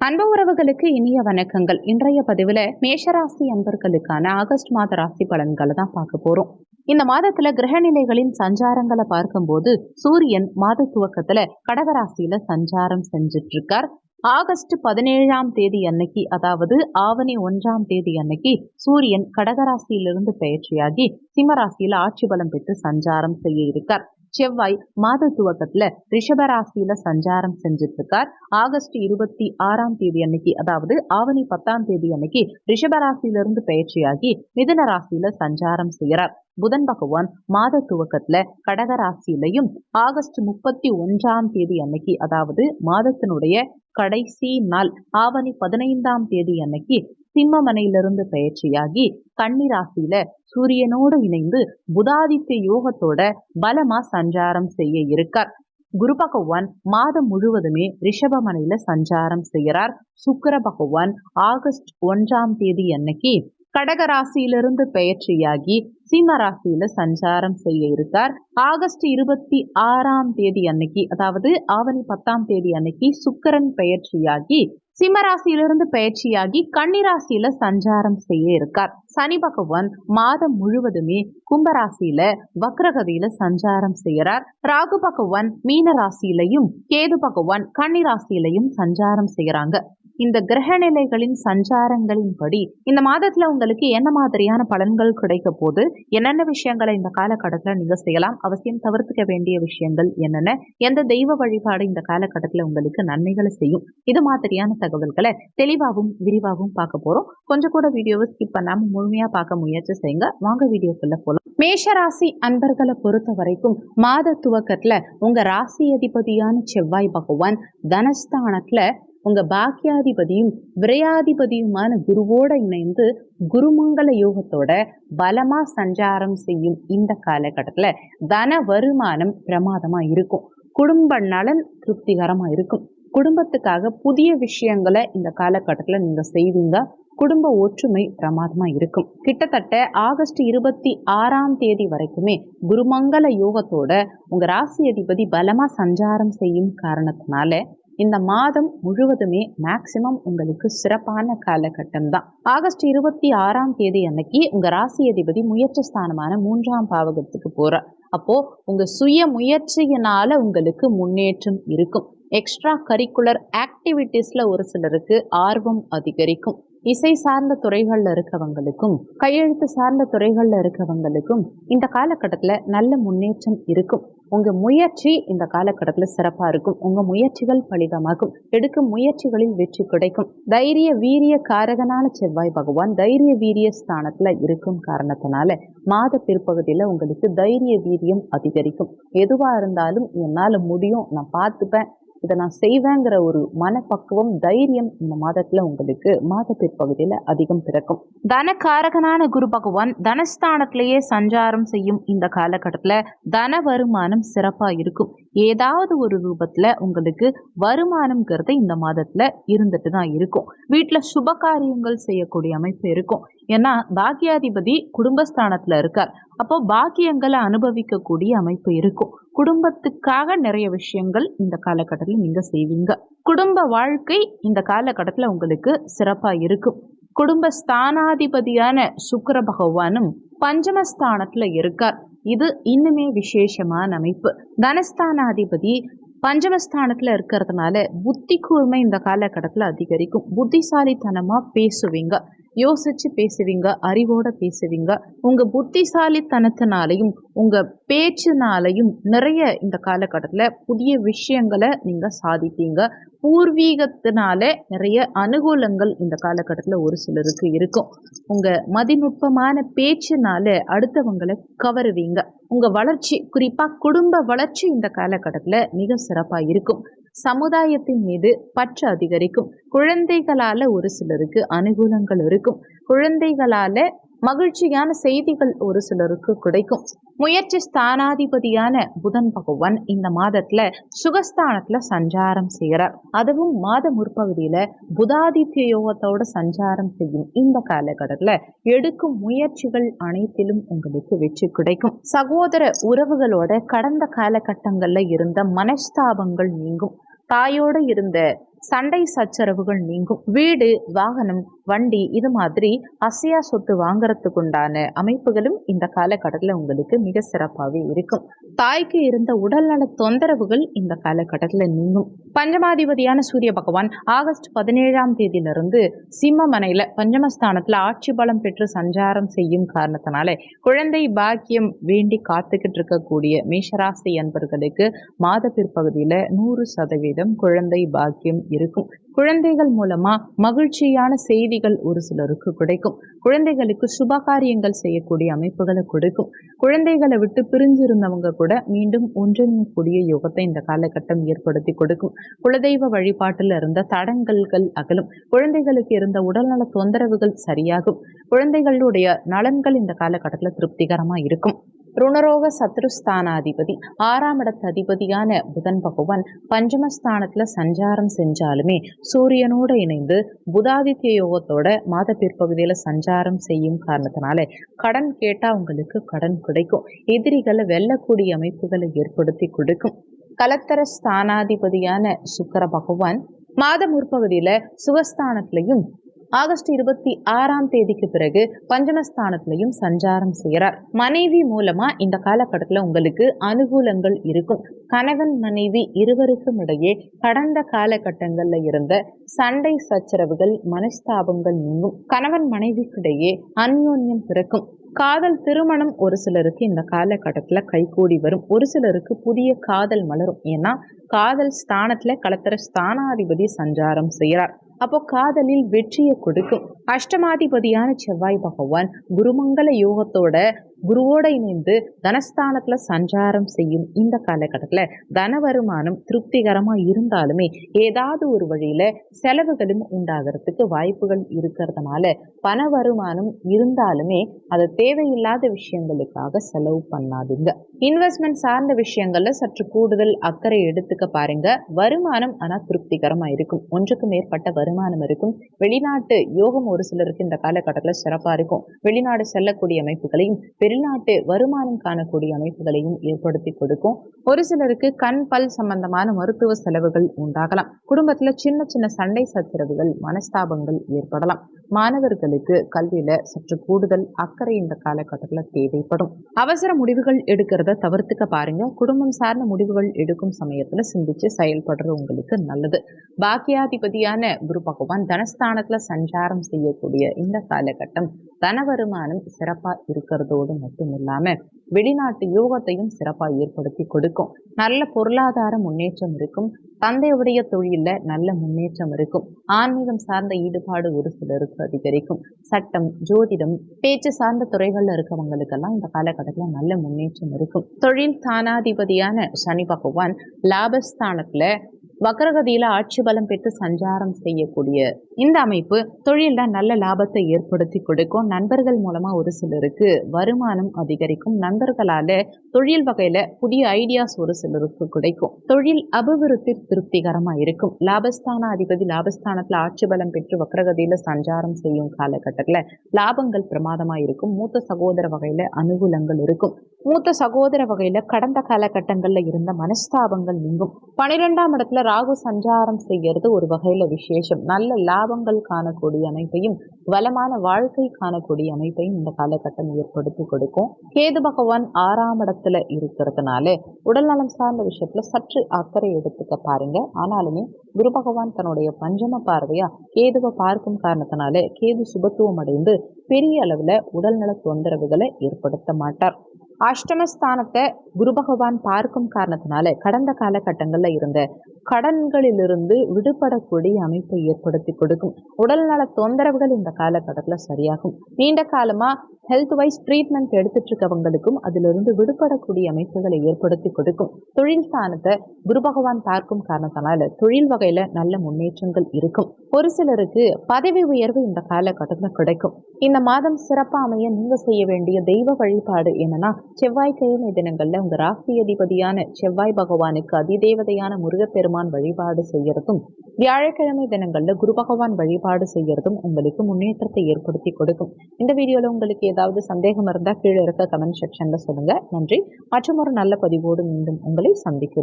அன்பு உறவுகளுக்கு இனிய வணக்கங்கள். இன்றைய பதிவுல மேஷராசி அன்பர்களுக்கான ஆகஸ்ட் மாத ராசி பலன்களை தான் பார்க்க போறோம். இந்த மாதத்துல கிரகநிலைகளின் சஞ்சாரங்களை பார்க்கும்போது சூரியன் மாத துவக்கத்துல கடகராசியில சஞ்சாரம் செஞ்சுட்டு இருக்கார். ஆகஸ்ட் 17ஆம் தேதி அன்னைக்கு, அதாவது ஆவணி 1ஆம் தேதி அன்னைக்கு சூரியன் கடகராசியிலிருந்து பயிற்சியாகி சிம்மராசியில ஆட்சி பலம் பெற்று சஞ்சாரம் செய்ய இருக்கார். செவ்வாய் மாத துவக்கத்துல ரிஷபராசியில சஞ்சாரம் செஞ்சுட்டு இருக்கார். ஆகஸ்ட் 26ஆம் தேதி அன்னைக்கு, அதாவது ஆவணி 10ஆம் தேதி அன்னைக்கு ரிஷபராசியிலிருந்து பயிற்சியாகி மிதுன ராசியில சஞ்சாரம் செய்கிறார். புதன் பகவான் மாத துவக்கத்துல கடகராசியிலையும் ஆகஸ்ட் 31ஆம் தேதி அன்னைக்கு, அதாவது மாதத்தினுடைய கடைசி நாள் ஆவணி 15ஆம் தேதி அன்னைக்கு சிம்மமனையிலிருந்து பயிற்சியாகி கன்னிராசியில சூரியனோடு இணைந்து புதாதித்ய யோகத்தோட பலமா சஞ்சாரம் செய்ய இருக்கார். குரு பகவான் மாதம் முழுவதுமே ரிஷபமனையில சஞ்சாரம் செய்கிறார். சுக்கிர பகவான் ஆகஸ்ட் 1ஆம் தேதி அன்னைக்கு கடகராசியிலிருந்து பெயர்ச்சியாகி சிம்ம ராசியில சஞ்சாரம் செய்ய இருக்கார். ஆகஸ்ட் 26ஆம் தேதி அன்னைக்கு, அதாவது ஆவணி 10ஆம் தேதி அன்னைக்கு சுக்கிரன் பெயர்ச்சியாகி சிம்மராசியிலிருந்து பயிற்சியாகி கன்னிராசியில சஞ்சாரம் செய்ய இருக்கார். சனி பகவான் மாதம் முழுவதுமே கும்பராசியில வக்ரகதியில சஞ்சாரம் செய்யறார். ராகு பகவான் மீன ராசியிலையும் கேது பகவான் கன்னிராசியிலையும் சஞ்சாரம் செய்யறாங்க. இந்த கிரக நிலைகளின் சஞ்சாரங்களின்படி இந்த மாதத்துல உங்களுக்கு என்ன மாதிரியான பலன்கள் கிடைக்க போது, என்னென்ன விஷயங்களை இந்த காலகட்டத்துல நீங்க செய்யலாம், அவசியம் தவிர்த்துக்க வேண்டிய விஷயங்கள் என்னென்ன, எந்த தெய்வ வழிபாடு இந்த காலகட்டத்துல உங்களுக்கு நன்மைகளை செய்யும், இது மாதிரியான தகவல்களை தெளிவாகவும் விரிவாகவும் பார்க்க போறோம். கொஞ்சம் கூட வீடியோவை ஸ்கிப் பண்ணாம முழுமையா பார்க்க முயற்சி செய்யுங்க. வாங்க வீடியோக்குள்ள போலாம். மேஷராசி அன்பர்களை பொறுத்த வரைக்கும் மாத துவக்கத்துல உங்க ராசி அதிபதியான செவ்வாய் பகவான் தனஸ்தானத்துல உங்க பாக்கியாதிபதியும் விரையாதிபதியுமான குருவோட இணைந்து குருமங்கல யோகத்தோட பலமா சஞ்சாரம் செய்யும் இந்த காலகட்டத்துல தன வருமானம் பிரமாதமா இருக்கும். குடும்ப நலன் திருப்திகரமா இருக்கும். குடும்பத்துக்காக புதிய விஷயங்களை இந்த காலகட்டத்துல நீங்க செய்வீங்க. குடும்ப ஒற்றுமை பிரமாதமா இருக்கும். கிட்டத்தட்ட ஆகஸ்ட் 26ஆம் தேதி வரைக்குமே குருமங்கல யோகத்தோட உங்க ராசி அதிபதி பலமா சஞ்சாரம் செய்யும் காரணத்தினால இந்த மாதம் முழுவதுமே மேக்சிமம் உங்களுக்கு சிறப்பான காலகட்டம் தான். ஆகஸ்ட் 26ஆம் தேதி அன்னைக்கு உங்க ராசி அதிபதி முயற்சி ஸ்தானமான 3ஆம் பாவகத்துக்கு போறார். அப்போ உங்க சுய முயற்சியினால உங்களுக்கு முன்னேற்றம் இருக்கும். எக்ஸ்ட்ரா கரிக்குலர் ஆக்டிவிட்டிஸ்ல ஒரு சிலருக்கு ஆர்வம் அதிகரிக்கும். இசை சார்ந்த துறைகள்ல இருக்கவங்களுக்கும் கையெழுத்து சார்ந்த துறைகள்ல இருக்கவங்களுக்கும் இந்த காலகட்டத்துல நல்ல முன்னேற்றம் இருக்கும். உங்க முயற்சி இந்த காலகட்டத்துல சிறப்பா இருக்கும். உங்க முயற்சிகள் பலிதமாகும். எடுக்கும் முயற்சிகளில் வெற்றி கிடைக்கும். தைரிய வீரிய காரகனான செவ்வாய் பகவான் தைரிய வீரிய ஸ்தானத்துல இருக்கும் காரணத்தினால மாத பிற்பகுதியில உங்களுக்கு தைரிய வீரியம் அதிகரிக்கும். எதுவா இருந்தாலும் என்னால முடியும், நான் பார்த்துப்பேன், இதை நான் செய்வேங்கிற ஒரு மனப்பக்குவம், தைரியம் இந்த மாதத்துல உங்களுக்கு மாத பிற்பகுதியில அதிகம் பிறக்கும். தனகாரகனான குரு பகவான் தனஸ்தானத்திலேயே சஞ்சாரம் செய்யும் இந்த காலகட்டத்துல தன வருமானம் சிறப்பா இருக்கும். ஏதாவது ஒரு ரூபத்துல உங்களுக்கு வருமானம்ங்கிறது இந்த மாதத்துல இருந்துட்டு தான் இருக்கும். வீட்டுல சுப காரியங்கள் செய்யக்கூடிய அமைப்பு இருக்கும். ஏன்னா பாக்கியாதிபதி குடும்பஸ்தானத்துல இருக்கார். அப்போ பாக்கியங்களை அனுபவிக்கக்கூடிய அமைப்பு இருக்கும். குடும்பத்துக்காக நிறைய விஷயங்கள் இந்த காலகட்டத்தில் நீங்க செய்வீங்க. குடும்ப வாழ்க்கை இந்த காலகட்டத்தில் உங்களுக்கு சிறப்பா இருக்கும். குடும்ப ஸ்தானாதிபதியான சுக்கிர பகவானும் பஞ்சமஸ்தானத்துல இருக்கார். இது இன்னுமே விசேஷமான அமைப்பு. தனஸ்தானாதிபதி பஞ்சமஸ்தானத்துல இருக்கிறதுனால புத்தி கூர்மை இந்த காலகட்டத்துல அதிகரிக்கும். புத்திசாலித்தனமா பேசுவீங்க, யோசிச்சு பேசுவீங்க, அறிவோட பேசுவீங்க. உங்க புத்திசாலித்தனத்தினாலையும் உங்க பேச்சுனாலையும் நிறைய இந்த காலகட்டத்துல புதிய விஷயங்களை நீங்க சாதிப்பீங்க. பூர்வீகத்தினால நிறைய அனுகூலங்கள் இந்த காலகட்டத்துல ஒரு சிலருக்கு இருக்கும். உங்க மதிநுட்பமான பேச்சுனால அடுத்தவங்களை கவருவீங்க. உங்க வளர்ச்சி, குறிப்பா குடும்ப வளர்ச்சி இந்த காலகட்டத்துல மிக சிறப்பா இருக்கும். சமுதாயத்தின் மீது பற்று அதிகரிக்கும். குழந்தைகளால ஒரு சிலருக்கு அனுகூலங்கள் இருக்கும். குழந்தைகளால மகிழ்ச்சியான செய்திகள் ஒரு சிலருக்கு கிடைக்கும். முயற்சி ஸ்தானாதிபதியான புதன் பகவான் இந்த மாதத்துல சுகஸ்தானத்துல சஞ்சாரம் செய்கிறார். அதுவும் மாத முற்பகுதியில புதாதித்ய யோகத்தோட சஞ்சாரம் செய்யும் இந்த காலகட்டத்துல எடுக்கும் முயற்சிகள் அனைத்திலும் உங்களுக்கு வெற்றி கிடைக்கும். சகோதர உறவுகளோட கடந்த காலகட்டங்கள்ல இருந்த மனஸ்தாபங்கள் நீங்கும். தாயோடு இருந்த சண்டை சச்சரவுகள் நீங்கும். வீடு, வாகனம், வண்டி இது மாதிரி அசையா சொத்து வாங்கறதுக்கு உண்டான அமைப்புகளும் இந்த காலகட்டத்தில் உங்களுக்கு மிக சிறப்பாகவே இருக்கும். தாய்க்கு இருந்த உடல்நல தொந்தரவுகள் இந்த காலகட்டத்தில் நீங்கும். பஞ்சமாதிபதியான சூரிய பகவான் ஆகஸ்ட் 17ஆம் தேதியிலிருந்து சிம்மமனையில பஞ்சமஸ்தானத்துல ஆட்சி பலம் பெற்று சஞ்சாரம் செய்யும் காரணத்தினால குழந்தை பாக்கியம் வேண்டி காத்துக்கிட்டு இருக்கக்கூடிய மேஷராசி அன்பர்களுக்கு மாத பிற்பகுதியில 100% குழந்தை பாக்கியம் இருக்கும். குழந்தைகள் மூலமா மகிழ்ச்சியான செய்திகள் ஒரு சிலருக்கு கிடைக்கும். குழந்தைகளுக்கு சுபகாரியங்கள் செய்யக்கூடிய அமைப்புகளை கொடுக்கும். குழந்தைகளை விட்டு பிரிஞ்சிருந்தவங்க கூட மீண்டும் ஒன்றிணையக்கூடிய யோகத்தை இந்த காலகட்டம் ஏற்படுத்தி கொடுக்கும். குலதெய்வ வழிபாட்டில் இருந்த தடங்கல்கள் அகலும். குழந்தைகளுக்கு இருந்த உடல்நல தொந்தரவுகள் சரியாகும். குழந்தைகளுடைய நலன்கள் இந்த காலகட்டத்தில் திருப்திகரமா இருக்கும். ருணரோக சத்ருஸ்தானாதிபதி 6ஆம் இடத்து அதிபதியான புதன் பகவான் பஞ்சமஸ்தானத்துல சஞ்சாரம் செஞ்சாலுமே சூரியனோட இணைந்து புதாதித்ய யோகத்தோட மாத பிற்பகுதியில சஞ்சாரம் செய்யும் காரணத்தினால கடன் கேட்டா உங்களுக்கு கடன் கிடைக்கும். எதிரிகளை வெல்லக்கூடிய அமைப்புகளை ஏற்படுத்தி கொடுக்கும். கலத்தர ஸ்தானாதிபதியான சுக்கிர பகவான் மாத முற்பகுதியில சுகஸ்தானத்திலையும் ஆகஸ்ட் 26ஆம் தேதிக்கு பிறகு பஞ்சமஸ்தானத்திலையும் சஞ்சாரம் செய்கிறார். மனைவி மூலமா இந்த காலகட்டத்தில் உங்களுக்கு அனுகூலங்கள் இருக்கும். கணவன் மனைவி இருவருக்கும் இடையே கடந்த காலகட்டங்கள்ல இருந்த சண்டை சச்சரவுகள் மனஸ்தாபங்கள் நீங்கும். கணவன் மனைவிக்கிடையே அந்யோன்யம் பிறக்கும். காதல் திருமணம் ஒரு சிலருக்கு இந்த காலகட்டத்தில் கைகூடி வரும். ஒரு சிலருக்கு புதிய காதல் மலரும். ஏன்னா காதல் ஸ்தானத்துல கலத்தர ஸ்தானாதிபதி சஞ்சாரம் செய்கிறார். அப்போ காதலில் வெற்றியை கொடுக்கும். அஷ்டமாதிபதியான செவ்வாய் பகவான் குருமங்கல யோகத்தோட குருவோட இணைந்து தனஸ்தானத்துல சஞ்சாரம் செய்யும் இந்த காலகட்டத்துல தன வருமானம் திருப்திகரமா இருந்தாலுமே ஏதாவது ஒரு வழியில செலவுகளும் உண்டாகிறதுக்கு வாய்ப்புகள் இருக்கிறதுனால பண வருமானம் இருந்தாலுமே அது தேவையில்லாத விஷயங்களுக்காக செலவு பண்ணாதீங்க. இன்வெஸ்ட்மெண்ட் சார்ந்த விஷயங்கள்ல சற்று கூடுதல் அக்கறை எடுத்துக்க பாருங்க. வருமானம் ஆனா திருப்திகரமா இருக்கும். ஒன்றுக்கு மேற்பட்ட வருமானம் இருக்கும். வெளிநாட்டு யோகம் ஒரு சிலருக்கு இந்த காலகட்டத்தில் சிறப்பா இருக்கும். வெளிநாடு செல்லக்கூடிய அமைப்புகளையும் வெளிநாட்டு வருமானம் காணக்கூடிய அமைப்புகளையும் ஏற்படுத்தி கொடுக்கும். ஒரு சிலருக்கு கண் பல் சம்பந்தமான மருத்துவ செலவுகள் உண்டாகலாம். குடும்பத்துல சின்ன சின்ன சண்டை சச்சரவுகள் மனஸ்தாபங்கள் ஏற்படலாம். மாணவர்களுக்கு கல்வியில சற்று கூடுதல் அக்கறை இந்த காலகட்டத்தில் தேவைப்படும். அவசர முடிவுகள் எடுக்கிறத தவிர்த்துக்க பாருங்க. குடும்பம் சார்ந்த முடிவுகள் எடுக்கும் சமயத்துல சிந்திச்சு செயல்படுறது உங்களுக்கு நல்லது. பாக்கியாதிபதியான குரு பகவான் தனஸ்தானத்துல சஞ்சாரம் செய்யக்கூடிய இந்த காலகட்டம் தன வருமானம் சிறப்பா இருக்கிறதோடு மட்டும் இல்லாம வெளிநாட்டு யோகத்தையும் சிறப்பா ஏற்படுத்தி கொடுக்கும். நல்ல பொருளாதார முன்னேற்றம் இருக்கும். தந்தையுடைய தொழில நல்ல முன்னேற்றம் இருக்கும். ஆன்மீகம் சார்ந்த ஈடுபாடு ஒரு சிலருக்கு அதிகரிக்கும். சட்டம், ஜோதிடம், பேச்சு சார்ந்த துறைகள்ல இருக்கவங்களுக்கெல்லாம் இந்த காலகட்டத்தில் நல்ல முன்னேற்றம் இருக்கும். தொழில் தானாதிபதியான சனி பகவான் லாபஸ்தானத்துல வக்ரகதியில ஆட்சி பலம் பெற்று சஞ்சாரம் செய்யக்கூடிய இந்த அமைப்பு தொழில நல்ல லாபத்தை ஏற்படுத்தி கொடுக்கும். நண்பர்கள் மூலமா ஒரு சிலருக்கு வருமானம் அதிகரிக்கும். நண்பர்களால தொழில் வகையில புதிய ஐடியாஸ் ஒரு சிலருக்கு கிடைக்கும். தொழில் அபிவிருத்தி திருப்திகரமா இருக்கும். லாபஸ்தான அதிபதி லாபஸ்தானத்துல ஆட்சி பலம் பெற்று வக்ரகதியில சஞ்சாரம் செய்யும் காலகட்டத்துல லாபங்கள் பிரமாதமா இருக்கும். மூத்த சகோதர வகையில அனுகூலங்கள் இருக்கும். மூத்த சகோதர வகையில கடந்த காலகட்டங்கள்ல இருந்த மனஸ்தாபங்கள் நீங்கும். 12ஆம் இடத்துல ராகு சஞ்சாரம் செய்யறது ஒரு வகையில விசேஷம். நல்ல லாபங்கள் காணக்கூடிய அமைப்பையும் வளமான வாழ்க்கை காணக்கூடிய அமைப்பையும் இந்த காலகட்டம் ஏற்படுத்தி கொடுக்கும். கேது பகவான் 6ஆம் இடத்துல இருக்கிறதுனால உடல்நலம் சார்ந்த விஷயத்துல சற்று அக்கறை எடுத்துக்க பாருங்க. ஆனாலுமே குரு பகவான் தன்னுடைய பஞ்சம பார்வையா கேதுவை பார்க்கும் காரணத்தினால கேது சுபத்துவம் அடைந்து பெரிய அளவுல உடல்நல தொந்தரவுகளை ஏற்படுத்த மாட்டார். அஷ்டமஸ்தானத்தை குரு பகவான் பார்க்கும் காரணத்தினால கடந்த காலகட்டங்கள்ல இருந்த கடன்களிலிருந்து விடுபடக்கூடிய அமைப்பை ஏற்படுத்தி கொடுக்கும். உடல்நல தொந்தரவுகள் இந்த காலகட்டத்தில் சரியாகும். நீண்ட காலமா ஹெல்த் வைஸ் ட்ரீட்மெண்ட் எடுத்துட்டு இருக்கவங்களுக்கும் அதிலிருந்து விடுபடக்கூடிய அமைப்புகளை ஏற்படுத்தி கொடுக்கும். தொழில் ஸ்தானத்தை குரு பகவான் பார்க்கும் காரணத்தினால தொழில் வகையில நல்ல முன்னேற்றங்கள் இருக்கும். ஒரு சிலருக்கு பதவி உயர்வு இந்த காலகட்டத்தில் கிடைக்கும். இந்த மாதம் சிறப்பா அமைய நீங்க செய்ய வேண்டிய தெய்வ வழிபாடு என்னன்னா, செவ்வாய்க்கிழமை தினங்கள்ல உங்க ராசி அதிபதியான செவ்வாய் பகவானுக்கு அதிதேவதையான முருகப்பெருமான் வழிபாடு செய்யறதும், வியாழக்கிழமை தினங்கள்ல குரு பகவான் வழிபாடு செய்யறதும் உங்களுக்கு முன்னேற்றத்தை ஏற்படுத்தி கொடுக்கும். இந்த வீடியோல உங்களுக்கு ஏதாவது சந்தேகம் இருந்தா கீழே இருக்க கமெண்ட் செக்ஷன்ல சொல்லுங்க. நன்றி. மற்றும் ஒரு நல்ல பதிவோடு மீண்டும் உங்களை சந்திக்கிறோம்.